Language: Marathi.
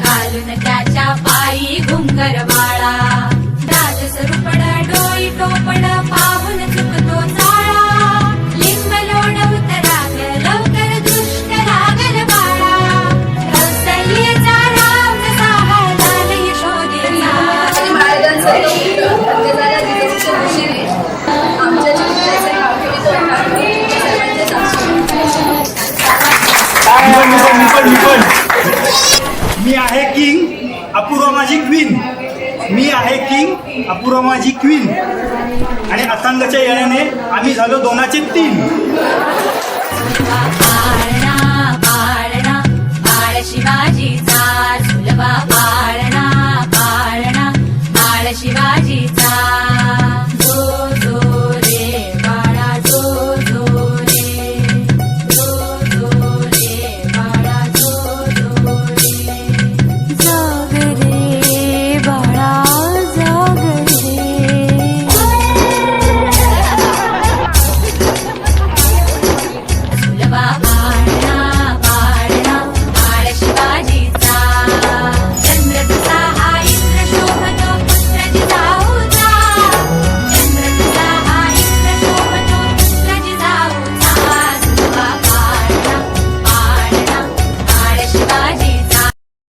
घालून त्याच्या पायी घुंगर बाळा राज स्वरूपड डोई टोपड पाहून चुकतो चाळा लिंब लोण उतराग लवकर दृष्ट लागल बाळा कौसल्येचा राम जसा झाला यशोदेचा मी आहे किंग, अपूर्वा माझी क्वीन. मी आहे किंग, अपूर्वा माझी क्वीन. आणि अथांगच्या येण्याने आम्ही झालो दोनाचे तीन. पाळणा पाळणा बाळ शिवाजीचा झुलवा पाळणा पाळणा बाळ शिवाजीचा